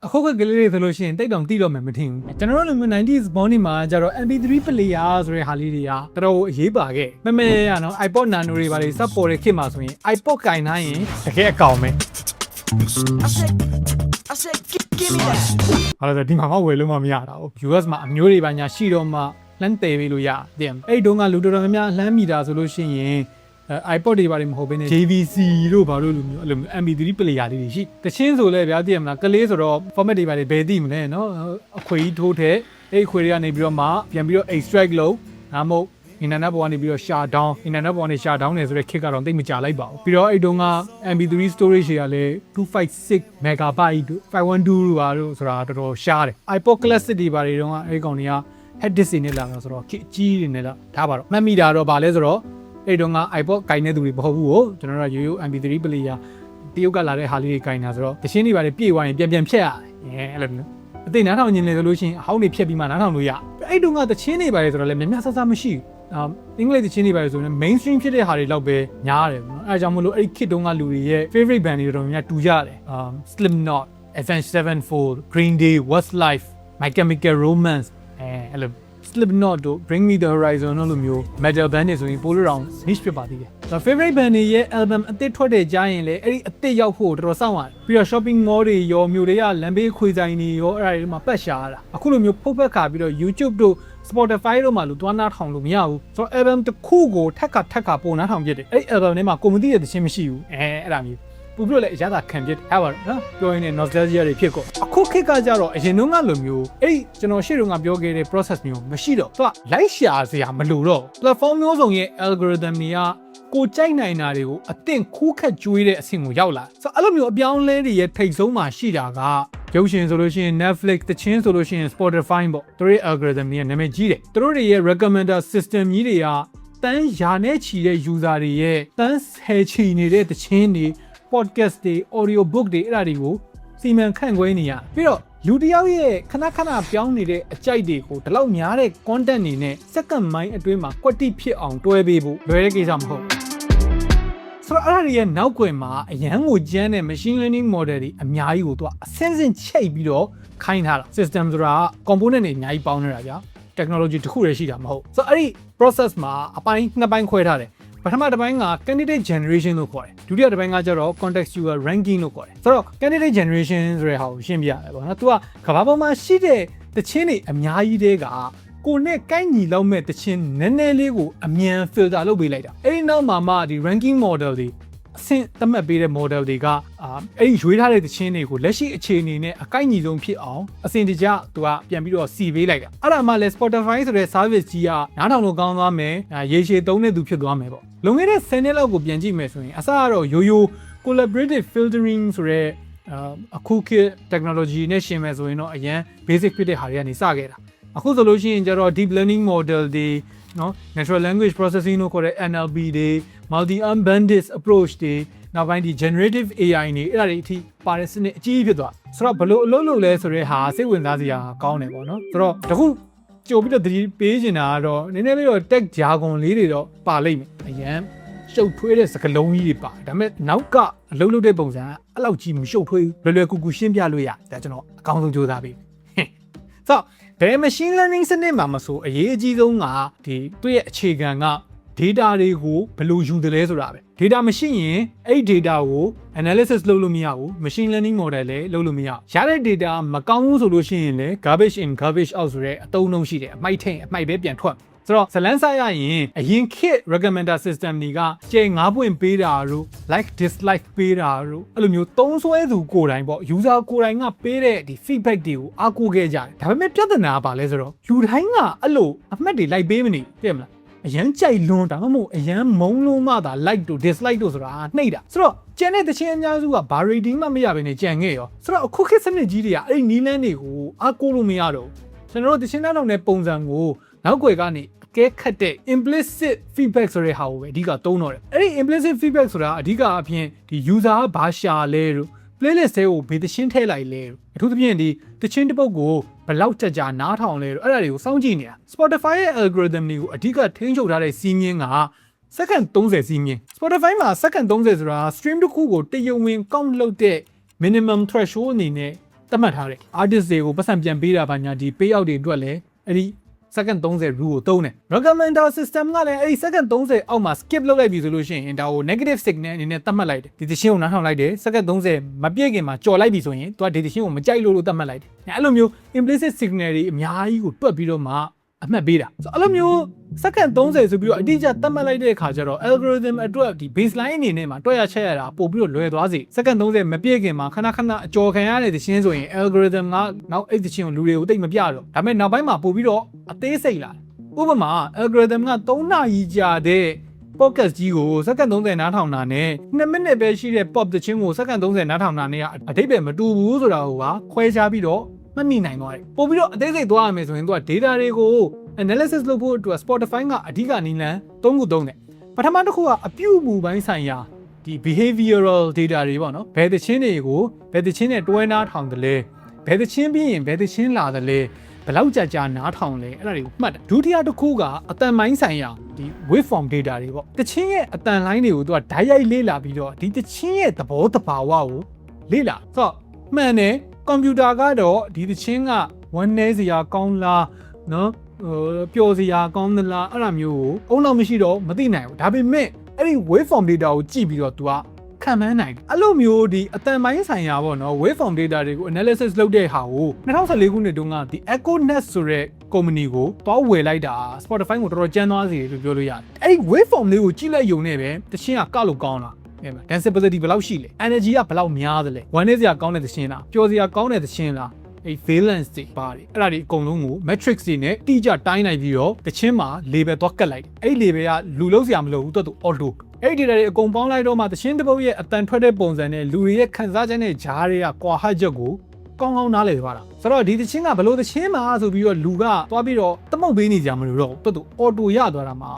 အခုကကလေးတွေဆိုလို့ရှိရင်တိတ်တောင်တိတော့မှမထင်ဘူးကျွန်တော်တို့လိုမျိုး 90s born မှာကျတော့ MP3 player ဆိုတဲ့ဟာလေးတွေကတော်တော်အရေးပါခဲ့မမေရနော် iPod Nano တွေပါလေစပေါ်တဲ့ခေတ်မှာဆိုရင် iPod ကင်ထားရင်တကယ်အကောင်ပဲဟာလာဒီမှာဝယ်လို့မရတာဘူး US မှာအမျိုးတွေပါညာရှိတော့မှလမ်းတယ်ပေးလို့ရတဲ့အဲ့တုန်းကလူတော်တော်များများလှမ်းမိတာဆိုလို့ရှိရင် iPod တွေပါတယ်မဟုတ်ဘဲနဲ့ JVC တို့ဘာလို့လိုမျိုးအဲ့လို MP3 player လေးတွေရှိတချင်းဆိုလဲဗျာသိရမလားကလေးဆိုတော့ format တွေပါတယ်ဘယ်သိမလဲနော်အခွေကြီးထိုးတဲ့အဲ့အခွေတွေကနေပြီးတော့မှပြန်ပြီးတော့ extract လုပ်ဒါမှမဟုတ် internet ပေါ်ကနေပြီးတော့ shut down internet ပေါ်ကနေ shut down နေဆိုတဲ့ခေတ်ကတော့တိတ်မကြလိုက်ပါဘူးပြီးတော့အဲ့တုန်းက MP3 storage တွေကလည်း256 megabyte တို့512တို့ပါတို့ဆိုတာတော်တော်ရှားတယ် iPod classic တွေပါတယ်တုန်းကအဲ့ကောင်တွေက head disk တွေနဲ့လာတော့ဆိုတော့ခေတ်ကြီးတွေနဲ့လာထားပါတော့မှတ်မိတာတော့ဗာလဲဆိုတော့အဲ့တုန်းက iPod ကင်နေသူတွေမဟုတ်ဘူးကိုကျွန်တော်တို့ရိုးရိုး MP3 player တရုတ်ကလာတဲ့ဟာလေးတွေကင်တာဆိုတော့တရှင်းတွေပါလေပြည့်သွားရင်ပြန်ဖြတ်ရတယ်အဲ့လိုမျိုးအသိနားထောင်ခြင်းလေဆိုလို့ရှိရင်အဟောင်းတွေဖြတ်ပြီးမှနားထောင်လို့ရအဲ့တုန်းကတချင်းတွေပါလေဆိုတော့လည်းများများဆဆမရှိဘူးအင်္ဂလိပ်တချင်းတွေပါလေဆိုရင် mainstream ဖြစ်တဲ့ဟာတွေလောက်ပဲညားတယ်နော်အဲဒါကြောင့်မလို့အဲ့ဒီခေတ်တုန်းကလူတွေရဲ့ favorite band တွေတော်တော်များတူကြတယ်Slipknot Avenged Sevenfold Green Day Westlife My Chemical Romance အဲ့လိုSlipknot တို့ Bring Me The Horizon တို့လိုမျိုး metal band တွေဆိုရင်ပိုလို့တောင် niche ဖြစ်ပါသေးတယ်။ favorite band တွေရဲ့ album အသစ်ထွက်တဲ့ကြားရင်လေအဲ့ဒီအသစ်ရောက်ဖို့တော်တော်စောင့်ရတယ်။ပြီးတော့ shopping mall တွေရောမြို့တွေကလမ်းဘေးခွေဆိုင်တွေရောအဲ့ဒါတွေမှာပတ်ရှာရတာ။အခုလိုမျိုးဖုတ်ဖက်ခါပြီးတော့ YouTube တို့ Spotify တို့မှာလို့တွားနားထောင်လို့မရဘူး။ဆိုတော့ album တစ်ခုကိုထက်ကပုံနားထောင်ပြတယ်။အဲ့ဒီ album ထဲမှာကိုမသိတဲ့သချင်းမရှိဘူး။အဲ့ဒါမျိုးပူပြီးတော့လည်းအရသာခံပြထားပါတော့နော်ပြောရင်းနဲ့ nostalgia တွေဖြစ်ကုန်အခုခေတ်ကကြတော့အရင်တုန်းကလိုမျိုးအဲ့ကျွန်တော်ရှေ့တုန်းကပြောခဲ့တဲ့ process မျိုးမရှိတော့သူက like ရှာစရာမလိုတော့ platform မျိုးစုံရဲ့ algorithm တွေကကိုကြိုက်နိုင်တာတွေကိုအသင့်ခိုးခတ်ကြွေးတဲ့အဆင့်ကိုရောက်လာဆိုတော့အဲ့လိုမျိုးအပြောင်းလဲတွေရဲ့ထိတ်ဆုံးမှာရှိတာကရုပ်ရှင်ဆိုလို့ရှိရင် Netflix တချင်းဆိုလို့ရှိရင် Spotify ပေါ့သူတို့ရဲ့ algorithm တွေကနာမည်ကြီးတယ်သူတို့တွေရဲ့ recommender system ကြီးတွေကတန်းရာနဲ့ချီတဲ့ user တွေရဲ့တန်းဆယ်ချီနေတဲ့တချင်းတွေpodcast တွေ audio book တွေအဲ့ဒါတွေကိုစီမံခန့်ခွဲနေရပြီးတော့လူတယောက်ရဲ့ခဏပြောင်းနေတဲ့အကြိုက်တွေကိုဒီလောက်များတဲ့ content တွေနဲ့ second mind အတွင်းမှာကွက်တိဖြစ်အောင်တွဲပေးဖို့လွယ်တဲ့ကိစ္စမဟုတ်ဆိုတော့အဲ့ဒါတွေရဲ့နောက်ွယ်မှာအရန်ကိုကျန်းတဲ့ machine learning model တွေအများကြီးကိုသူကအဆင့်ဆင့်ချိတ်ပြီးတော့ခိုင်းထားတာ system ဆိုတာက component တွေအများကြီးပေါင်းနေတာဗျာ technology တစ်ခုတည်းရှိတာမဟုတ်ဆိုတော့အဲ့ဒီ process မှာအပိုင်းနှစ်ပိုင်းခွဲထားတယ်ပထမတစ်ပိုင်းက candidate generation လို့ခေါ်တယ်ဒုတိယတစ်ပိုင်းကကျတော့ contextual ranking လို့ခေါ်တယ်ဆိုတော့ candidate generation ဆိုတဲ့ဟာကိုရှင်းပြရတယ်ပေါ့နော်သူကကမ္ဘာပေါ်မှာရှိတဲ့တခြင်းတွေအများကြီးတဲကကိုနဲ့ကိုက်ညီလောက်မဲ့တခြင်းနည်းနည်းလေးကိုအမြန် filter လုပ်ပေးလိုက်တာအဲ့ဒီနောက်မှာမှဒီ ranking model တွေအဆင့်သတ်မှတ်ပေးတဲ့ model တွေကအဲ့ဒီရွေးထားတဲ့တခြင်းတွေကိုလက်ရှိအခြေအနေနဲ့အကိုက်ညီဆုံးဖြစ်အောင်အစဉ်တကျသူကပြန်ပြီးတော့စီပေးလိုက်တာအဲ့ဒါမှလည်း Spotify ဆိုတဲ့ service ကြီးကနားထောင်လို့ကောင်းသွားမယ်ရေရှည်သုံးတဲ့သူဖြစ်သွားမယ်ပေါ့လွန်ခဲ့တဲ့10နှစ်လောက်ကိုပြန်ကြည့်မယ်ဆိုရင်အစကတော့ရိုးရိုး collaborative filtering ဆိုတဲ့အခုခေတ် technology နဲ့ရှင်မယ်ဆိုရင်တော့အရင် basic ဖြစ်တဲ့ဟာတွေကနေစခဲ့တာအခုဆိုလို့ရှိရင်ကျတော့ deep learning model တွေနော် natural language processing လို့ခေါ်တဲ့ NLP တွေ multi unbanded approach တွေနောက်ပိုင်းဒီ generative AI တွေအဲ့ဒါတွေအထိပါတဲ့စနစ်အကြီးဖြစ်သွားဆိုတော့ဘလို့အလုပ်လုပ်လဲဆိုတဲ့ဟာစိတ်ဝင်စားစရာကောင်းတယ်ပေါ့နော်ဆိုတော့တခုကြိုပြီးတော့တတိပေးနေတာကတော့နည်းနည်းလေးတော့ tech jargon လေးတွေတော့ပါလိမ့်မယ်အရန်ရှုပ်ထွေးတဲ့စကားလုံးကြီးတွေပါဒါပေမဲ့နောက်ကအလုပ်လုပ်တဲ့ပုံစံအဲ့လောက်ကြီးမရှုပ်ထွေးလွယ်လွယ်ကူကူရှင်းပြလို့ရဒါကျွန်တော်အကောင်းဆုံးကြိုးစားပြီဆိုတော့ဘယ် machine learning စနစ်မှာမဆိုအရေးအကြီးဆုံးကဒီသူ့ရဲ့အခြေခံက data တွေကိုဘယ်လိုယူတယ်လဲဆိုတာပဲ data မရှိရင်အဲ့ data ကို analysis လုပ်လို့မရဘူး machine learning model လည်းလုပ်လို့မရရတဲ့ data မကောင်းဘူးဆိုလို့ရှိရင်လည်း garbage in garbage out ဆိုတဲ့အသုံးအနှုန်းရှိတယ်အမိုက်ထည့်အမိုက်ပဲပြန်ထွက်ဆိုတော့ဇလန်းစားရရင်အရင်ခေတ် recommender system တွေကကျဲ9ပွင့်ပေးတာတို့ like dislike ပေးတာတို့အဲ့လိုမျိုးသုံးစွဲသူကိုယ်တိုင်ပေါ့ user ကိုယ်တိုင်ကပေးတဲ့ဒီ feedback တွေကိုအားကိုးခဲ့ကြတယ်ဒါပေမဲ့ပြဿနာကဘာလဲဆိုတော့လူတိုင်းကအဲ့လိုအမှတ်တွေလိုက်ပေးမနေသိမလားအရန်ကြိုက်လွန်းဒါမှမဟုတ်အရန်မုန်းလို့မှသာ like တို့ dislike တို့ဆိုတာနှိပ်တာဆိုတော့ကျန်တဲ့တခြင်းအများစုကဘာ rating မှမရဘဲနဲ့ကြံခဲ့ရောဆိုတော့အခုခေတ်စနစ်ကြီးတွေကအဲ့ဒီနီးလန်းတွေကိုအားကိုးလို့မရတော့ကျွန်တော်တို့တခြင်းတောင်းတဲ့ပုံစံကိုနောက်ွယ်ကနေကဲခတ်တဲ့ implicit feedback ဆိုတဲ့ဟာကိုပဲအဓိကသုံးတော့တယ်အဲ့ဒီ implicit feedback ဆိုတာအဓိကအပြင်ဒီ user ကဘာရှာလဲတို့ playlist တွေကိုဘယ်သချင်းထည့်လိုက်လဲတို့အထူးသဖြင့်ဒီသချင်းတစ်ပုဒ်ကိုဘယ်လောက်ကြာနားထောင်လဲတို့အဲ့ဒါတွေကိုစောင့်ကြည့်နေတာ Spotify ရဲ့ algorithm တွေကိုအဓိကထိန်းချုပ်ထားတဲ့စီးမြင်ကစက္ကန့်30စီးမြင် Spotify မှာစက္ကန့်30ဆိုတာ stream တစ်ခုကိုတရားဝင် count လုပ်တဲ့ minimum threshold အနေနဲ့ သတ်မှတ်ထားတယ် artist တွေကိုပတ်စံပြန်ပေးတာပါညာဒီ payout တွေအတွက်လည်းအဲ့ဒီ second 30 rule ကိုသုံးတယ် recommender system ကလည်းအဲ့ဒီ second 30အောက်မှာ skip လုပ်လိုက်ပြီဆိုလို့ရှိရင်ဒါကို negative signal အနေနဲ့သတ်မှတ်လိုက်တယ်ဒီသချင်းကိုနားထောင်လိုက်တယ် second 30မပြည့်ခင်မှာကြော်လိုက်ပြီဆိုရင်သူကဒီသချင်းကိုမကြိုက်လို့သတ်မှတ်လိုက်တယ်အဲ့လိုမျိုး implicit signal တွေအများကြီးကိုတွက်ပြီးတော့မှအမှတ်ပေးတာဆိုအဲ့လိုမျိုး second 30ဆိုပြီးတော့အတိအကျသတ်မှတ်လိုက်တဲ့အခါကျတော့ algorithm အတွက်ဒီ baseline အနေနဲ့မှာတွက်ရချက်ရတာပို့ပြီးတော့လွယ်သွားစေ second 30မပြည့်ခင်မှာခဏအကြော်ခံရတဲ့သချင်းဆိုရင် algorithm ကနောက်အဲ့သချင်းကိုလူတွေကိုတိတ်မပြတော့ဒါပေမဲ့နောက်ပိုင်းမှာပို့ပြီးတော့အသေးစိတ်လာဥပမာ algorithm က3နာရီကြာတဲ့ podcast ကြီးကို second 30နားထောင်တာနဲ့2မိနစ်ပဲရှိတဲ့ pop သချင်းကို second 30နားထောင်တာနဲ့အဓိပ္ပာယ်မတူဘူးဆိုတာကိုခွဲခြားပြီးတော့မမိနိုင်သွားတယ်ပို့ပြီးတော့အသေးစိတ်သွားရမယ်ဆိုရင်သူက data တွေကို analysis လုပ်ဖို့အတွက် Spotify ကအဓိကနည်းလမ်း3ခုသုံးတယ်ပထမတစ်ခုကအပြုအမူပိုင်းဆိုင်ရာဒီ behavioral data တွေပေါ့နော်ဘယ်သချင်းတွေကိုဘယ်သချင်းနဲ့တွဲနားထောင်တယ်လဲဘယ်သချင်းပြီးရင်ဘယ်သချင်းလာတယ်လဲဘယ်လောက်ကြာနားထောင်လဲအဲ့ဒါတွေကိုမှတ်တယ်ဒုတိယတစ်ခုကအတန်ပိုင်းဆိုင်ရာဒီ waveform data တွေပေါ့တချင်းရဲ့အတန်လိုင်းတွေကိုသူကဓာတ်ရိုက်လေ့လာပြီးတော့ဒီတချင်းရဲ့သဘောတဘာဝကိုလေ့လာဆိုတော့မှန်တယ်ကွန်ပျူတာကတော့ဒီသချင်းကဝမ်းနည်းစရာကောင်းလားနော်ပျော်စရာကောင်းသလားအဲ့လိုမျိုးကိုအုံတော့မရှိတော့မသိနိုင်ဘူးဒါပေမဲ့အဲ့ဒီ waveform data ကိုကြည့်ပြီးတော့ तू ကခံမှန်းနိုင်တယ်အဲ့လိုမျိုးဒီအတန်ပိုင်းဆိုင်ရာပေါ့နော် waveform data တွေကို analysis လုပ်တဲ့ဟာကို2014ခုနှစ်တုန်းကဒီ EchoNet ဆိုတဲ့ company ကိုတွားဝယ်လိုက်တာ Spotify ကိုတော်တော်ကျန်းသွားစေလို့ပြောလို့ရတယ်အဲ့ဒီ waveform လေးကိုကြည့်လိုက်ယုံနဲ့ပဲတချင်းကကောက်လို့ကောင်းလားdensity ဘယ်လောက်ရှိလဲ energy ကဘယ်လောက်များသလဲဝမ်းနည်းစရာကောင်းတဲ့သချင်းလားပျော်စရာကောင်းတဲ့သချင်းလားအဲ့ valence တွေပါတယ်အဲ့ဒါတွေအကုန်လုံးကို matrix တွေနဲ့တိကျတိုင်းလိုက်ပြီးတော့တချင်းမှာ label သွားကတ်လိုက်တယ်အဲ့ label ကလူလုံးစရာမလိုဘူးသူ auto အဲ့ဒီ data တွေအကုန်ပေါင်းလိုက်တော့မှတချင်းတစ်ပုတ်ရဲ့အတန်ထွက်တဲ့ပုံစံနဲ့လူတွေရဲ့ခံစားချက်နဲ့ဂျားတွေကကွာဟချက်ကိုကောင်းကောင်းနားလည်သွားတာဆိုတော့ဒီတချင်းကဘလို့တချင်းမှာဆိုပြီးတော့လူကသွားပြီးတော့တမုတ်ပေးနေကြမလို့တော့သူ auto ရသွားတာမှာ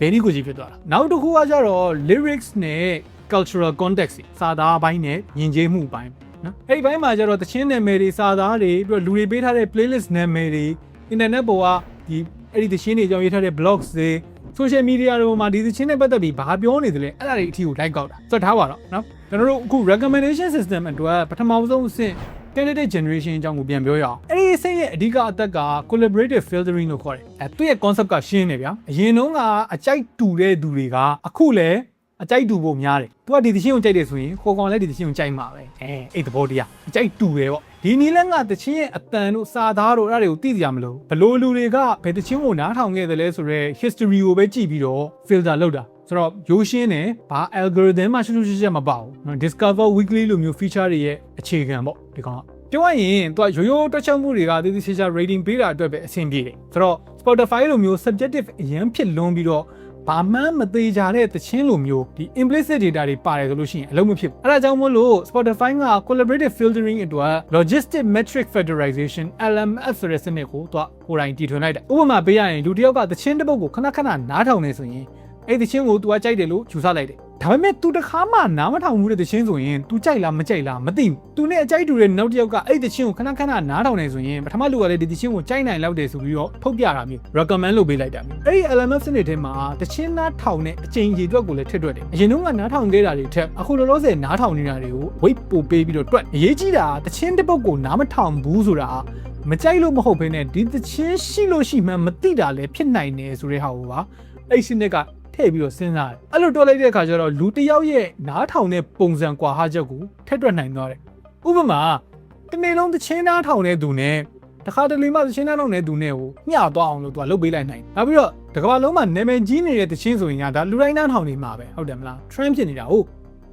very good ကြီးဖြစ်သွားတာနောက်တစ်ခုကကျတော့ lyrics နဲ့ cultural context စာသားပိုင်းနဲ့ယဉ်ကျေးမှုပိုင်းနော်အဲ့ဒီဘိုင်းမှာကျတော့တချင်းနာမည်တွေစာသားတွေပြီးတော့လူတွေပေးထားတဲ့ playlist နာမည်တွေ internet ပေါ်ကဒီအဲ့ဒီတချင်းတွေကြောင်းရေးထားတဲ့ blogs တွေ social media တွေမှာဒီတချင်းနဲ့ပတ်သက်ပြီးဘာပြောနေသလဲအဲ့ဒါတွေအထီကို like ကောက်တာဆိုတော့ထားပါတော့နော်ကျွန်တော်တို့အခု recommendation system အတွက်ပထမဆုံးအဆင့် candidate generation အကြောင်းကိုပြန်ပြောရအောင်အဲ့ဒီအဆင့်ရဲ့အဓိကအသက်က collaborative filtering လို့ခေါ်တယ်သူ့ရဲ့ concept ကရှင်းနေဗျာအရင်တုန်းကအကြိုက်တူတဲ့သူတွေကအခုလည်းအကြိုက်တူဖို့များတယ်သူကဒီသချင်းကိုကြိုက်တယ်ဆိုရင်ခေါ်ကောင်လည်းဒီသချင်းကိုကြိုက်မှာပဲအဲ့သဘောတရားအကြိုက်တူတယ်ပေါ့ဒီနည်းလမ်းကသချင်းရဲ့အတန်တို့စာသားတို့အဲ့ဒါတွေကိုသိကြမလို့ဘလို့လူတွေကဘယ်သချင်းကိုနားထောင်ခဲ့တယ်လဲဆိုတော့ history ကိုပဲကြည့်ပြီးတော့ filter လုပ်တာဆိုတော့ရိုးရှင်းတယ်ဘာ algorithm မှရှုပ်ရှက်မပါဘူး discover weekly လိုမျိုး feature တွေရဲ့အခြေခံပေါ့ဒီကောင်ကပြောရရင်သူကရိုးတွက်ချက်မှုတွေကတိတိကျကျ rating ပေးတာအတွက်ပဲအဆင်ပြေတယ်ဆိုတော့ Spotify လိုမျိုး subjective အရန်ဖြစ်လွန်းပြီးတော့ဘာမှမသေးကြတဲ့သချင်းလိုမျိုးဒီ implicit data တွေပါတယ်ဆိုလို့ရှိရင်အလုံးမဖြစ်ဘူးအဲ့ဒါကြောင့်မို့လို့ Spotify က collaborative filtering အတွက် logistic metric factorization LMF ဆိုတဲ့စနစ်ကိုသူကကိုယ်တိုင်တည်ထွင်လိုက်တာဥပမာပေးရရင်လူတစ်ယောက်ကသချင်းတစ်ပုဒ်ကိုခဏနားထောင်နေဆိုရင်အဲ့ဒီသချင်းကို तू ကကြိုက်တယ်လို့ယူဆလိုက်တယ်ဒါပေမဲ့ तू တခါမှနားမထောင်ဘူးတဲ့သချင်းဆိုရင် तू ကြိုက်လားမကြိုက်လားမသိဘူး तू နဲ့အကြိုက်တူတဲ့နောက်တစ်ယောက်ကအဲ့ဒီသချင်းကိုခဏနားထောင်နေဆိုရင်ပထမလူကလည်းဒီသချင်းကိုကြိုက်နိုင်လောက်တယ်ဆိုပြီးတော့ထုတ်ပြတာမျိုး recommend လုပ်ပေးလိုက်တာမျိုးအဲ့ဒီ LMF စနစ်ထဲမှာသချင်းနားထောင်တဲ့အချိန်ကြီးအတွက်ကိုလည်းထည့်တွက်တယ်အရင်တုန်းကနားထောင်ခဲ့တာတွေထက်အခုလောလောဆယ်နားထောင်နေတာတွေကို weight ပိုပေးပြီးတော့တွက်အရေးကြီးတာသချင်းတစ်ပုဒ်ကိုနားမထောင်ဘူးဆိုတာမကြိုက်လို့မဟုတ်ဘဲနဲ့ဒီသချင်းရှိလို့ရှိမှမသိတာလည်းဖြစ်နိုင်တယ်ဆိုတဲ့ဟာကိုပါအဲ့စနစ်ကထည့်ပြီးတော့စဉ်းစားတယ်အဲ့လိုတွက်လိုက်တဲ့အခါကျတော့လူတစ်ယောက်ရဲ့နားထောင်တဲ့ပုံစံကွာဟချက်ကိုထည့်တွက်နိုင်သွားတယ်ဥပမာတနေ့လုံးသချင်းနားထောင်တဲ့သူနဲ့တခါတလေမှသချင်းနားထောင်တဲ့သူနဲ့ကိုမျှသွားအောင်လို့သူကလုပ်ပေးလိုက်နိုင်နောက်ပြီးတော့တစ်ကမ္ဘာလုံးမှာနာမည်ကြီးနေတဲ့သချင်းဆိုရင်ဒါလူတိုင်းနားထောင်နေမှာပဲဟုတ်တယ်မလား trend ဖြစ်နေတာဟုတ်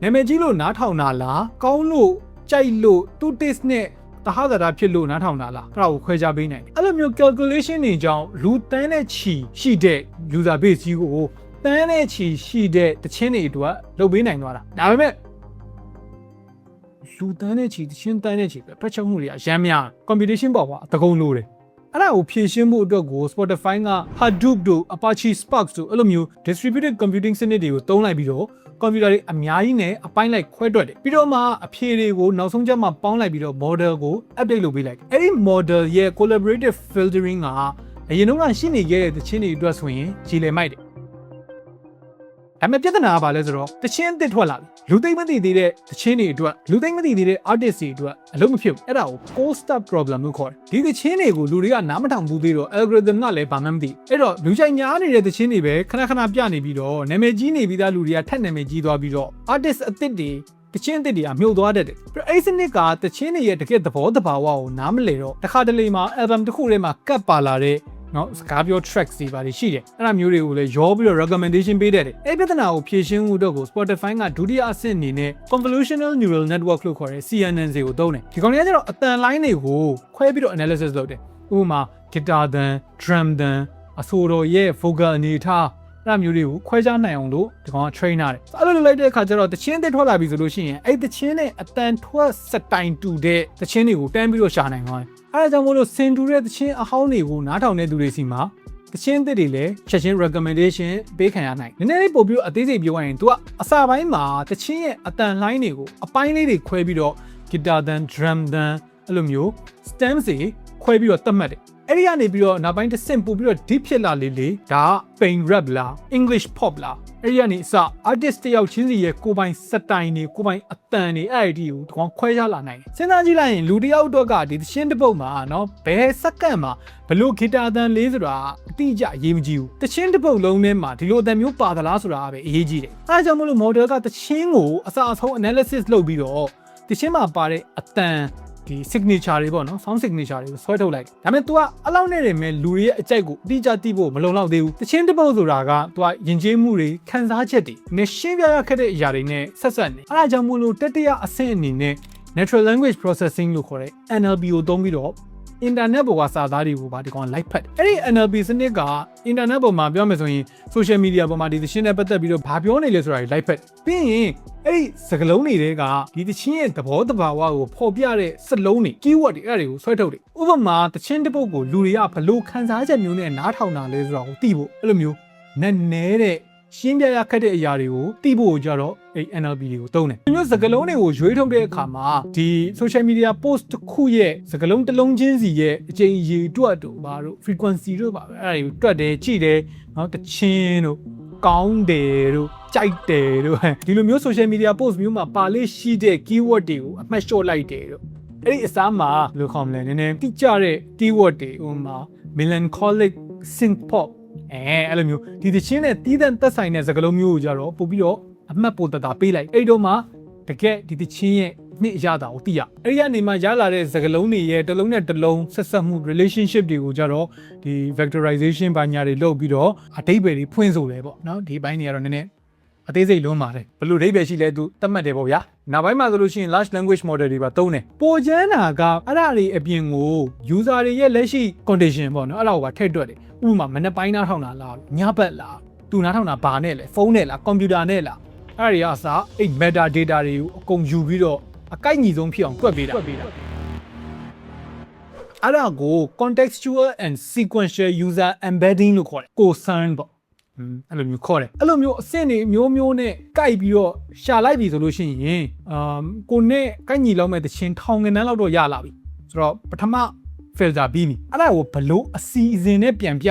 နာမည်ကြီးလို့နားထောင်တာလားကောင်းလို့ကြိုက်လို့သူ taste နဲ့တဟဇာတာဖြစ်လို့နားထောင်တာလားအဲ့ဒါကိုခွဲခြားပေးနိုင်တယ်အဲ့လိုမျိုး calculation တွေကြောင့်လူတန်းတဲ့ချီရှိတဲ့ user base ကြီးကိုတန်းတဲ့ချီရှိတဲ့တချင်းတွေအတွက်လုပ်ပေးနိုင်သွားတာဒါပေမဲ့လူတန်းတဲ့ချီတချင်းတန်းတဲ့ချီပဲဖက်ချက်မှုတွေအများများ competition ပေါ့ကွာတကုံလို့တယ်အဲ့ဒါကိုဖြည့်ရှင်းမှုအတွက်ကို Spotify က Hadoop တို့ Apache Spark တို့အဲ့လိုမျိုး distributed computing စနစ်တွေကိုသုံးလိုက်ပြီးတော့ကွန်ပျူတာတွေအများကြီးနဲ့အပိုင်းလိုက်ခွဲတွက်တယ်ပြီးတော့မှအဖြေတွေကိုနောက်ဆုံးချက်မှာပေါင်းလိုက်ပြီးတော့ model ကို update လုပ်ပေးလိုက်တယ်အဲ့ဒီ model ရဲ့ collaborative filtering ကအရင်တုန်းကရှိနေခဲ့တဲ့သချင်းတွေအတွက်ဆိုရင်ခြေလည်မိုက်တယ် ဒါပေမဲ့ပြဿနာကဘာလဲဆိုတော့တချင်းအစ်ထွက်လာပြီလူသိမ့်မသိသေးတဲ့တချင်းတွေအတွက်လူသိမ့်မသိသေးတဲ့ artist တွေအတွက်အလုံးမဖြစ်ဘူးအဲ့ဒါကို cold start problem လို့ခေါ်တယ်ဒီတချင်းတွေကိုလူတွေကနားမထောင်ဘူးသေးတော့ algorithm ကလည်းဘာမှမသိအဲ့တော့လူချိုင်များနေတဲ့တချင်းတွေပဲခဏပြနေပြီးတော့နာမည်ကြီးနေပြီးသားလူတွေကထက်နာမည်ကြီးသွားပြီးတော့ artist အစ်တွေတချင်းအစ်တွေကမြုပ်သွားတတ်တယ်အဲ့စနစ်ကတချင်းတွေရဲ့တကယ်သဘောတဘာဝကိုနားမလည်တော့တစ်ခါတလေမှာ album တစ်ခုထဲမှာကတ်ပါလာတဲ့နော်စကားပြော tracks တွေပါတယ်ရှိတယ်အဲ့ဒါမျိုးတွေကိုလည်းရောပြီးတော့ recommendation ပေးတတ်တယ်အဲ့ပြဿနာကိုဖြေရှင်းမှုတော့ကို Spotify ကဒုတိယအဆင့်အနေနဲ့ convolutional neural network လို့ခေါ်တဲ့ CNN တွေကိုသုံးတယ်ဒီကောင်တွေကကျတော့အတန်လိုင်းတွေကိုခွဲပြီးတော့ analysis လုပ်တယ်ဥပမာ guitar သံ drum သံအဆိုတော်ရဲ့ vocal အနေထားအဲ့ဒါမျိုးတွေကိုခွဲခြားနိုင်အောင်လို့ဒီကောင်က train ရတယ်အဲ့လိုလုပ်လိုက်တဲ့အခါကျတော့တချင်းတွေထွက်လာပြီဆိုလို့ရှိရင်အဲ့တချင်းနဲ့အတန်ထွက်စတိုင်တူတဲ့တချင်းတွေကိုတန်းပြီးတော့ရှာနိုင်သွားတယ်အဲ့ဒါကြောင့်မို့လို့စင်တူတဲ့တချင်းအဟောင်းတွေကိုနားထောင်တဲ့သူတွေစီမှာတချင်းသစ်တွေလည်းချက်ချင်း recommendation ပေးခံရနိုင်နည်းနည်းလေးပို့ပြီးအသေးစိတ်ပြောရရင် तू ကအစာပိုင်းမှာတချင်းရဲ့အတန်လိုင်းတွေကိုအပိုင်းလေးတွေခွဲပြီးတော့ guitar သံ drum သံအဲ့လိုမျိုး stems တွေခွဲပြီးတော့သတ်မှတ်တယ်အဲ့ဒီကနေပြီးတော့နောက်ပိုင်းတစ်ဆင့်ပို့ပြီးတော့ deep ဖြစ်လာလေဒါက pain rap လား English pop လားအဲ့ဒီကနေအစ artist တယောက်ချင်းစီရဲ့ကိုယ်ပိုင်စတိုင်တွေကိုယ်ပိုင်အတန်တွေအဲ့ဒီကိုဒီကောင်ခွဲခြားလာနိုင်တယ်စဉ်းစားကြည့်လိုက်ရင်လူတယောက်တော့ကဒီသင်းတစ်ပုတ်မှာနော်ဘယ်စက္ကန့်မှာဘလို့ဂီတာအတန်လေးဆိုတာအတိအကျအရေးမကြီးဘူးသင်းတစ်ပုတ်လုံးထဲမှာဒီလိုအတန်မျိုးပါသလားဆိုတာပဲအရေးကြီးတယ်အဲဒါကြောင့်မလို့ model ကသင်းကိုအစအဆုံး analysis လုပ်ပြီးတော့သင်းမှာပါတဲ့အတန်ဒီ signature တွေပေါ့နော် sound signature တွေကိုဆွဲထုတ်လိုက်ဒါပေမဲ့ तू ကအလောက်နဲ့တယ်မဲ့လူတွေရဲ့အကြိုက်ကိုအတိအကျသိဖို့မလုံလောက်သေးဘူးတချင်းတစ်ပုတ်ဆိုတာက तू ကယဉ်ကျေးမှုတွေခံစားချက်တွေနဲ့ရှင်းပြရခက်တဲ့အရာတွေနဲ့ဆက်နေအဲဒါကြောင့်မို့လို့တတိယအဆင့်အနေနဲ့ natural language processing လို့ခေါ်တဲ့ NLP ကိုသုံးပြီးတော့ internet ပေါ်ကစာသားတွေကိုပါဒီကောင်လိုက်ဖတ်အဲ့ဒီ NLP စနစ်က internet ပေါ်မှာပြောမယ်ဆိုရင် social media ပေါ်မှာဒီသင်းနဲ့ပတ်သက်ပြီးတော့ဘာပြောနေလဲဆိုတာတွေလိုက်ဖတ်ပြီးရင်အဲ့ဒီစကားလုံးတွေကဒီသင်းရဲ့သဘောတဘာဝကိုဖော်ပြတဲ့စလုံးတွေ keyword တွေအဲ့ဒါတွေကိုဆွဲထုတ်တယ်ဥပမာသင်းတစ်ပုတ်ကိုလူတွေကဘလို့ခံစားချက်မျိုးနဲ့နားထောင်တာလဲဆိုတာကိုသိဖို့အဲ့လိုမျိုးနည်းနည်းတဲ့ရှင်းပြရခက်တဲ့အရာတွေကိုသိဖို့ကြတော့အဲ့ NLP တွေကိုသုံးတယ်။ဒီမျိုးစကားလုံးတွေကိုရွေးထုတ်တဲ့အခါမှာဒီ social media post တစ်ခုရဲ့စကားလုံးတစ်လုံးချင်းစီရဲ့အချိန်ရေတွက်တို့ဘာတို့ frequency တို့ပါပဲအဲ့ဒါတွေတွက်တယ်ကြည့်တယ်နော်တချင်းတို့ကောင်းတယ်တို့ကြိုက်တယ်တို့ဒီလိုမျိုး social media post မျိုးမှာပါလေးရှိတဲ့ keyword တွေကိုအမှတ်လျှော့လိုက်တယ်တို့အဲ့ဒီအစားမှာဘယ်လိုခေါ်မလဲနည်းနည်းတိကျတဲ့ keyword တွေဥပမာ melancholic synth popအဲ့လိုမျိုးဒီတချင်းနဲ့တီးတဲ့သက်ဆိုင်တဲ့စကားလုံးမျိုးကိုကြတော့ပို့ပြီးတော့အမှတ်ပိုတတာပေးလိုက်အဲ့တော့မှတကယ်ဒီတချင်းရဲ့နှစ်ရတာကိုသိရအဲ့ဒီကနေမှရလာတဲ့စကားလုံးတွေရဲ့တစ်လုံးနဲ့တစ်လုံးဆက်ဆက်မှု relationship တွေကိုကြတော့ဒီ vectorization ဘာညာတွေလုပ်ပြီးတော့အဓိပ္ပာယ်တွေဖွင့်ဆိုတယ်ပေါ့နော်ဒီဘိုင်းတွေကတော့နည်းနည်းအသေးစိတ်လုံးပါတယ်ဘလို့အဓိပ္ပာယ်ရှိလဲသူသတ်မှတ်တယ်ပေါ့ဗျာနောက်ပိုင်းမှာဆိုလို့ရှိရင် large language model တွေပါသုံးတယ်ပိုချမ်းတာကအဲ့ဒါတွေအပြင်ကို user တွေရဲ့လက်ရှိ condition ပေါ့နော်အဲ့ဒါကိုပါထည့်တွက်တယ်ဥပမာမနေ့ပိုင်းနားထောင်တာလားညဘက်လားသူနားထောင်တာဘာနဲ့လဲဖုန်းနဲ့လားကွန်ပျူတာနဲ့လားအဲ့ဒီကအစားအဲ့ meta data တွေကိုအကုန်ယူပြီးတော့အကိုက်ညီဆုံးဖြစ်အောင်တွက်ပေးတာအဲ့ဒါကို contextual and sequential user embedding လို့ခေါ်တယ် COSEN ပေါ့အဲ့လိုမျိုးခေါ်တယ်အဲ့လိုမျိုးအဆင့်တွေမျိုးနဲ့ကိုက်ပြီးတော့ရှာလိုက်ပြီဆိုလို့ရှိရင်ကိုနဲ့ကိုက်ညီလောက်မဲ့တခြင်းထောင်ငန်းလောက်တော့ရလာပြီဆိုတော့ပထမ filter ပြီးပြီအဲ့ဒါကိုဘလို့အစီအစဉ်နဲ့ပြန်ပြ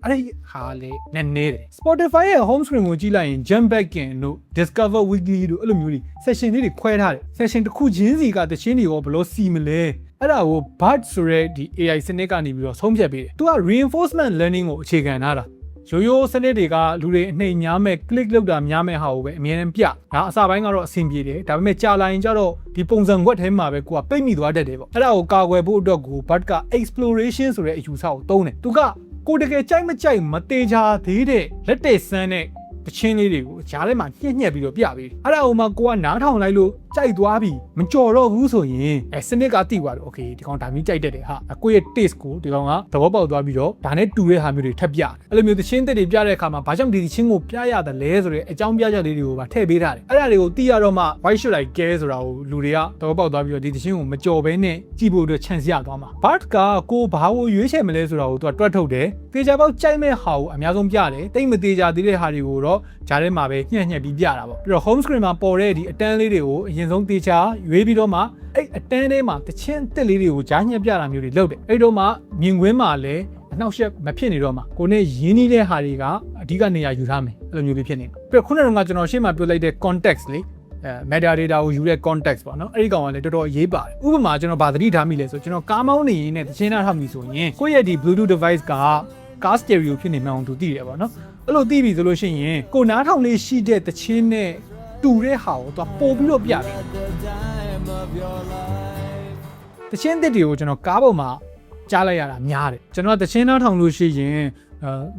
အဲ့ဒီဟာလေနည်းနည်းတယ် Spotify ရဲ့ home screen ကိုကြည့်လိုက်ရင် jump back in တို့ discover weekly တို့အဲ့လိုမျိုးတွေ session လေးတွေခွဲထားတယ် session တစ်ခုချင်းစီကတခြင်းတွေရောဘလို့စီမလဲအဲ့ဒါကို BART ဆိုရဲဒီ AI စနစ်ကနေပြီးတော့ဆုံးဖြတ်ပေးတယ်သူက reinforcement learning ကိုအခြေခံထားတာရိုးစနစ်တွေကလူတွေအနှိမ်များမဲ့ click လုပ်တာများမဲ့ဟာကိုပဲအမြဲတမ်းပြဒါအစပိုင်းကတော့အဆင်ပြေတယ်ဒါပေမဲ့ကြာလာရင်ကျတော့ဒီပုံစံခွက်ထဲမှာပဲကိုကပိတ်မိသွားတတ်တယ်ပေါ့အဲ့ဒါကိုကာကွယ်ဖို့အတွက်ကို BART က exploration ဆိုတဲ့အယူဆကိုသုံးတယ်သူကကိုတကယ်ကြိုက်မကြိုက်မသေးချာသေးတဲ့လက်တဲ့ဆန်းတဲ့တချင်းလေးတွေကိုကြားထဲမှာညှက်ပြီးတော့ပြပေးတယ်အဲ့ဒါကိုမှကိုကနားထောင်လိုက်လို့ကြိုက်သွားပြီမကြော်တော့ဘူးဆိုရင်စနစ်ကတိသွားတယ်โอเคဒီကောင်ဒါမျိုးကြိုက်တတ်တယ်ဟာကိုရဲ့ taste ကိုဒီကောင်ကသဘောပေါက်သွားပြီးတော့ဒါနဲ့တူတဲ့ဟာမျိုးတွေထပ်ပြတယ်အဲ့လိုမျိုးတချင်းတွေပြတဲ့အခါမှာဘာကြောင့်ဒီတချင်းကိုပြရတယ်လဲဆိုတဲ့အကြောင်းပြချက်လေးတွေကိုပါထည့်ပေးထားတယ်အဲ့ဒါတွေကိုသိရတော့မှ why should I care ဆိုတာကိုလူတွေကသဘောပေါက်သွားပြီးတော့ဒီတချင်းကိုမကြော်ဘဲနဲ့ကြည့်ဖို့အတွက် chance ရသွားမှာ BART ကကိုဘာကိုရွေးချယ်မလဲဆိုတာကိုသူကတွက်ထုတ်တယ်တေချာပေါက်ကြိုက်မဲ့ဟာကိုအများဆုံးပြတယ်တိတ်မသေးချာသေးတဲ့ဟာတွေကိုတော့ဂျားထဲမှာပဲညှက်ပြီးပြတာပေါ့ပြီးတော့ home screen မှာပေါ်တဲ့ဒီအတန်းလေးတွေကိုအရင်ဆုံးတေချာရွေးပြီးတော့မှအဲ့အတန်းထဲမှာတချင်းတစ်လေးတွေကိုဂျားညှက်ပြတာမျိုးတွေလုပ်တယ်အဲ့တော့မှမြင်ကွင်းမှာလည်း အနောက်ရှက်မဖြစ်နေတော့မှာကိုနဲ့ရင်းနှီးတဲ့ဟာတွေကအဓိကနေရာယူထားမယ်အဲ့လိုမျိုးလေးဖြစ်နေတယ်ပြီးတော့ခုနကကျွန်တော်ရှေ့မှာပြောလိုက်တဲ့ context လေmetadata ကိုယူတဲ့ context ပေါ့နော်အဲ့ဒီကောင်ကလည်းတော်တော်အရေးပါတယ်ဥပမာကျွန်တော်ဗာသတိထားမိလဲဆိုကျွန်တော်ကားမောင်းနေရင်နဲ့တခြင်းနာထောက်ပြီဆိုရင်ကိုယ့်ရဲ့ဒီ Bluetooth device က car stereo ဖြစ်နေမှအောင်သူသိတယ်ပေါ့နော်အဲ့လိုသိပြီဆိုလို့ရှိရင်ကိုနားထောင်လေးရှိတဲ့တခြင်းနဲ့တူတဲ့ဟာကိုသူပို့ပြီးတော့ပြတယ်တခြင်းတစ်တွေကိုကျွန်တော်ကားပေါ်မှာကြားလိုက်ရတာများတယ်ကျွန်တော်တခြင်းနားထောင်လို့ရှိရင်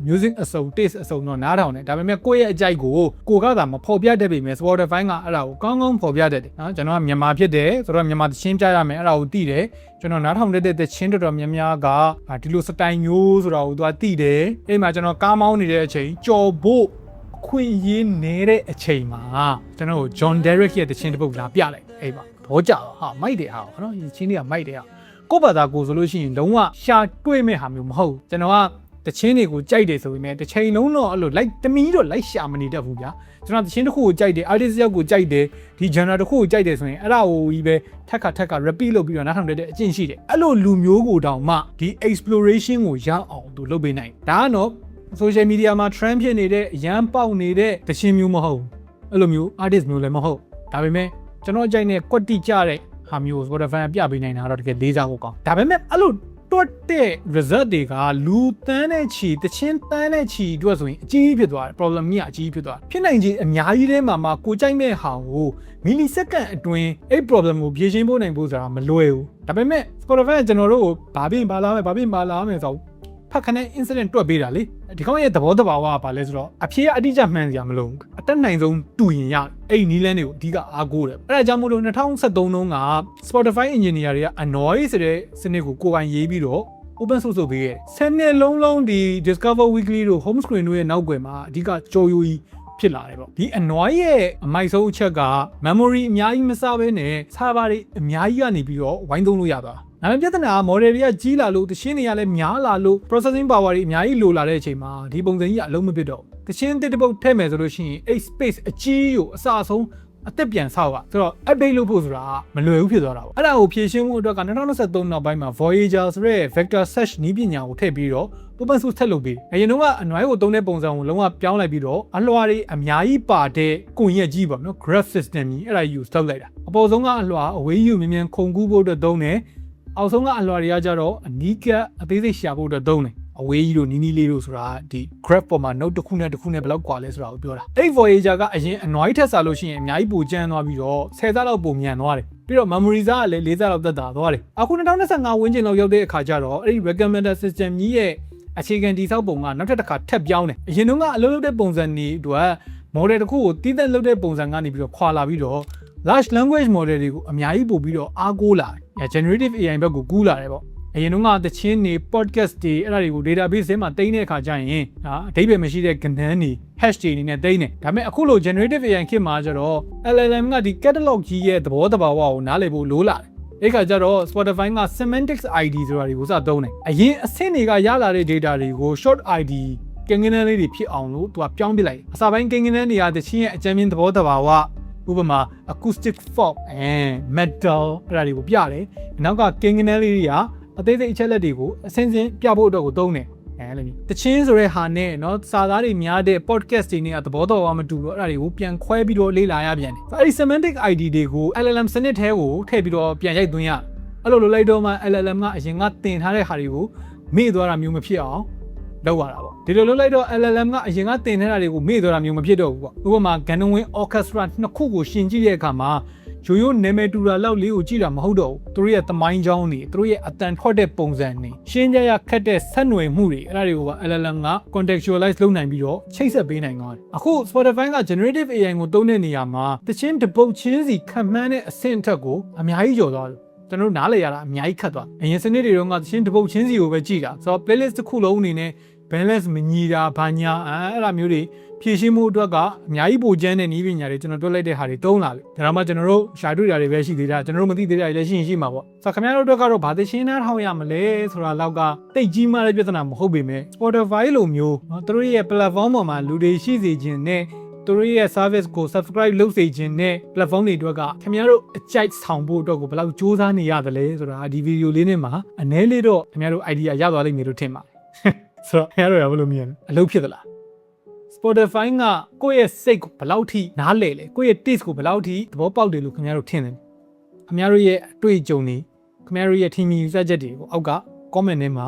music အစုံ taste အစုံတော့နားထောင်တယ်ဒါပေမဲ့ကိုယ့်ရဲ့အကြိုက်ကိုကသာမဖော်ပြတတ်ပေမဲ့ Spotify ကအဲ့ဒါကိုကောင်းကောင်းဖော်ပြတတ်တယ်နော်ကျွန်တော်ကမြန်မာဖြစ်တယ်ဆိုတော့မြန်မာသချင်းပြရမယ်အဲ့ဒါကိုသိတယ်ကျွန်တော်နားထောင်တဲ့သချင်းတော်တော်များများကဒီလိုစတိုင်မျိုးဆိုတာကိုသူကသိတယ်အဲ့မှာကျွန်တော်ကားမောင်းနေတဲ့အချိန်ကြော်ဖို့ခွင့်ရင်းနေတဲ့အချိန်မှာကျွန်တော်ကို John Derek ရဲ့သချင်းတစ်ပုဒ်လာပြလိုက်အဲ့ပါဘောကြဟာမိုက်တယ်ဟာနော်ဒီချင်းတွေကမိုက်တယ်ဟာကိုယ့်ဘာသာကိုဆိုလို့ရှိရင်လုံးဝရှာတွေ့မဲ့ဟာမျိုးမဟုတ်ကျွန်တော်ကတချင်းတွေကိုကြိုက်တယ်ဆိုပေမဲ့တစ်ချိန်လုံးတော့အဲ့လိုလိုက်တမီတော့လိုက်ရှာမနေတတ်ဘူးဗျာကျွန်တော်တချင်းတစ်ခုကိုကြိုက်တယ် artist ယောက်ကိုကြိုက်တယ်ဒီ genre တစ်ခုကိုကြိုက်တယ်ဆိုရင်အဲ့ဒါကိုကြီးပဲထက်က repeat လုပ်ပြီးတော့နားထောင်တဲ့အကျင့်ရှိတယ်အဲ့လိုလူမျိုးကိုတောင်မှဒီ exploration ကိုရအောင်သူလုပ်ပေးနိုင်ဒါကတော့ social media မှာ trend ဖြစ်နေတဲ့အရန်ပေါက်နေတဲ့တချင်းမျိုးမဟုတ်အဲ့လိုမျိုး artist မျိုးလည်းမဟုတ်ဒါပေမဲ့ကျွန်တော်ကြိုက်တဲ့ကွက်တိကြတဲ့ဟာမျိုး Spotify ပြပေးနိုင်တာတော့တကယ်လေးစားဖို့ကောင်းဒါပေမဲ့အဲ့လိုတွတ်တဲ့ result တွေကလူတန်းတဲ့ချီတချင်းတန်းတဲ့ချီအတွက်ဆိုရင်အကြီးဖြစ်သွားတယ် problem ကြီးအကြီးဖြစ်သွားတယ်ဖြစ်နိုင်ကြီးအများကြီးထဲမှာကိုကြိုက်မဲ့ဟာကိုမီလီစက္ကန့်အတွင်းအဲ့ problem ကိုဖြေရှင်းဖို့နိုင်ဖို့ဆိုတာမလွယ်ဘူးဒါပေမဲ့ Spotify ကျွန်တော်တို့ကိုဘာပြင်ပါလာမယ်ဆိုဖက်ခနဲ့ incident တွက်ပေးတာလေဒီကောင်ရဲ့သဘောတဘာဝကဘာလဲဆိုတော့အဖြေကအတိအကျမှန်စရာမလိုဘူးအတက်နိုင်ဆုံးတူရင်ရအဲ့နီးလန်းတွေကိုအဓိကအားကိုးတယ်အဲ့ဒါကြောင့်မို့လို့2013တုန်းက Spotify engineer တွေက Annoy ဆိုတဲ့စနစ်ကိုကိုယ်ပိုင်ရေးပြီးတော့ open source လုပ်ပေးခဲ့တယ်။10နှစ်လုံးဒီ Discover Weekly တို့ Home Screen တို့ရဲ့နောက်ွယ်မှာအဓိကကြော်ယိုကြီးဖြစ်လာတယ်ပေါ့ဒီ Annoy ရဲ့အမိုက်ဆုံးအချက်က memory အများကြီးမစားဘဲနဲ့ server တွေအများကြီးကနေပြီးတော့ဝိုင်းသုံးလို့ရတာဒါပေမဲ့ပြဿနာက model တွေကကြီးလာလို့တချင်းတွေကလည်းများလာလို့ processing power တွေအများကြီးလိုလာတဲ့အချိန်မှာဒီပုံစံကြီးကအလုံးမဖြစ်တော့တချင်းတစ်ပုတ်ထည့်မယ်ဆိုလို့ရှိရင်အဲ့ space အကြီးကိုအစအဆုံးအသက်ပြန်ဆောက်ကဆိုတော့ update လုပ်ဖို့ဆိုတာမလွယ်ဘူးဖြစ်သွားတာပေါ့အဲ့ဒါကိုဖြည့်ရှင်းဖို့အတွက်က2023နောက်ပိုင်းမှာ Voyager ဆိုတဲ့ vector search နည်းပညာကိုထည့်ပြီးတော့ open source ထည့်လုပ်ပြီးအရင်တော့အနွိုင်းကိုသုံးတဲ့ပုံစံကိုလုံးဝပြောင်းလိုက်ပြီးတော့အလွှာတွေအများကြီးပါတဲ့ကွန်ရက်ကြီးပေါ့နော် graph system ကြီးအဲ့ဒါ use လုပ်လိုက်တာအပေါ်ဆုံးကအလွှာအဝေးယူမြင်မြန်ခုန်ကူးဖို့အတွက်သုံးတယ်အောက်ဆုံးကအလွှာတွေကကြတော့အနီးကပ်အသေးစိတ်ရှာဖို့အတွက်သုံးတယ်အဝေးကြီးတို့နီးနီးလေးတို့ဆိုတာဒီ graph ပေါ်မှာ note တစ်ခုနဲ့ဘယ်လောက်ကွာလဲဆိုတာကိုပြောတာအဲ့ Voyager ကအရင်အနွိုင်းထက်စားလို့ရှိရင်အများကြီးပိုကျန်းသွားပြီးတော့10ဆလောက်ပိုမြန်သွားတယ်ပြီးတော့ memory ကလည်း40လောက်သက်သာသွားတယ်အခု2025ဝန်းကျင်လောက်ရောက်တဲ့အခါကျတော့အဲ့ဒီ recommender system ကြီးရဲ့အခြေခံတည်ဆောက်ပုံကနောက်တစ်ခါထပ်ပြောင်းတယ်အရင်ကအလုပ်လုပ်တဲ့ပုံစံတွေအတွက် model တစ်ခုကိုတည်သက်လုပ်တဲ့ပုံစံကနေပြီးတော့ခွာလာပြီးတော့ large language model တွေကိုအများကြီးပို့ပြီးတော့အားကိုးလာတယ် generative AI ဘက်ကိုကူးလာတယ်ပေါ့အရင်ကသချင်းတွေ podcast တွေအဲ့ဒါတွေကို database ထဲမှာတင်တဲ့အခါကျရင်အဓိပ္ပာယ်မရှိတဲ့ကဏ္ဍတွေ hash တွေအနေနဲ့တင်တယ်ဒါပေမဲ့အခုလို generative AI ခေတ်မှာကျတော့ LLM ကဒီ catalog ကြီးရဲ့သဘောတဘာဝကိုနားလည်ဖို့လိုလာတယ်အဲ့ခါကျတော့ Spotify က semantics ID ဆိုတာတွေကိုစသုံးတယ်အရင်အဆင့်တွေကရလာတဲ့ data တွေကို short ID ကိန်းဂဏန်းလေးတွေဖြစ်အောင်လို့သူကပြောင်းပြလိုက်အစာပိုင်းကိန်းဂဏန်းတွေကသချင်းရဲ့အကြမ်းမြင်သဘောတဘာဝဥပမာ acoustic folk metal အဲ့ဒါတွေကိုပြတယ်နောက်ကကိန်းဂဏန်းလေးတွေကအသေးစိတ်အချက်လက်တွေကိုအစင်းစင်းပြဖို့အတွက်ကိုသုံးတယ်အဲ့လိုမျိုးတချင်းဆိုတဲ့ဟာနဲ့เนาะစာသားတွေများတဲ့ podcast တွေနဲ့သဘောတော်မတူတော့အဲ့ဒါတွေကိုပြန်ခွဲပြီးတော့လေ့လာရပြန်တယ်အဲ့ဒီ semantic ID တွေကို LLM စနစ်ထဲကိုထည့်ပြီးတော့ပြန်ရိုက်သွင်းရအဲ့လိုလုပ်လိုက်တော့မှ LLM ကအရင်ကတင်ထားတဲ့ဟာတွေကိုမေ့သွားတာမျိုးမဖြစ်အောင်လုပ်ရတာပေါ့ဒီလိုလုပ်လိုက်တော့ LLM ကအရင်ကတင်ထားတာတွေကိုမေ့သွားတာမျိုးမဖြစ်တော့ဘူးပေါ့ဥပမာ Ganowin Orchestra နှစ်ခုကိုရှင်ကြည့်တဲ့အခါမှာရိုးနာမည်တူတာလောက်လေးကိုကြည့်တာမဟုတ်တော့ဘူးသူတို့ရဲ့သမိုင်းကြောင်းတွေသူတို့ရဲ့အတန်ထွက်တဲ့ပုံစံတွေရှင်းကြရခက်တဲ့ဆက်နွယ်မှုတွေအဲ့ဒါတွေကိုပါ LLM က contextualize လုပ်နိုင်ပြီးတော့ချိတ်ဆက်ပေးနိုင်သွားတယ်အခု Spotify က generative AI ကိုသုံးတဲ့နေရာမှာတချင်းတပုတ်ချင်းစီခံမှန်းတဲ့အဆင့်အထက်ကိုအများကြီးကျော်သွားတယ်ကျွန်တော်နားလည်ရတာအများကြီးခက်သွားအရင်စနစ်တွေတော့ကတချင်းတပုတ်ချင်းစီကိုပဲကြည့်တာဆိုတော့ playlist တစ်ခုလုံးအနေနဲ့ balance မညီတာဘာညာအဲ့ဒါမျိုးတွေဖြည့်ရှင်းမှုအတွက်ကအများကြီးပိုကျန်းတဲ့နည်းပညာတွေကျွန်တော်တွက်လိုက်တဲ့ဟာတွေသုံးလာပြီဒါမှကျွန်တော်တို့ရှာတွေ့တာတွေပဲရှိသေးတာကျွန်တော်တို့မသိသေးတာတွေလည်းရှိမှာပေါ့ဆိုတော့ခင်ဗျားတို့အတွက်ကတော့ဘာသိရှင်းနှားထောင်ရမလဲဆိုတာလောက်ကတိတ်ကြီးမားတဲ့ပြဿနာမဟုတ်ပေမဲ့ Spotify လိုမျိုးသူတို့ရဲ့ platform ပေါ်မှာလူတွေရှိစေခြင်းနဲ့သူတို့ရဲ့ service ကို subscribe လုပ်စေခြင်းနဲ့ platform တွေအတွက်ကခင်ဗျားတို့အကြိုက်ဆောင်ဖို့အတွက်ကိုဘယ်လောက်စူးစမ်းနေရသလဲဆိုတာဒီဗီဒီယိုလေးနဲ့မှာအနည်းလေးတော့ခင်ဗျားတို့ idea ရသွားလိမ့်မယ်လို့ထင်ပါတယ် ဆိုတော့ခင်ဗျားတို့ရဘယ်လိုမြင်လဲအလုပ်ဖြစ်သလား Spotify ကကိုယ့်ရဲ့စိတ်ကိုဘယ်လောက်ထိနားလည်လဲကိုယ့်ရဲ့ taste ကိုဘယ်လောက်ထိသဘောပေါက်တယ်လို့ခင်ဗျားတို့ထင်တယ်ခင်ဗျားတို့ရဲ့အတွေ့အကြုံတွေခင်ဗျားတို့ရဲ့ထင်မြင်ယူဆချက်တွေကိုအောက်က comment ထဲမှာ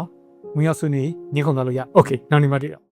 ဝင်ရောက်ဆွေးနွေးညှိနှိုင်းသွားလို့ရ Okay နောက်နေ့မှတွေ့တော့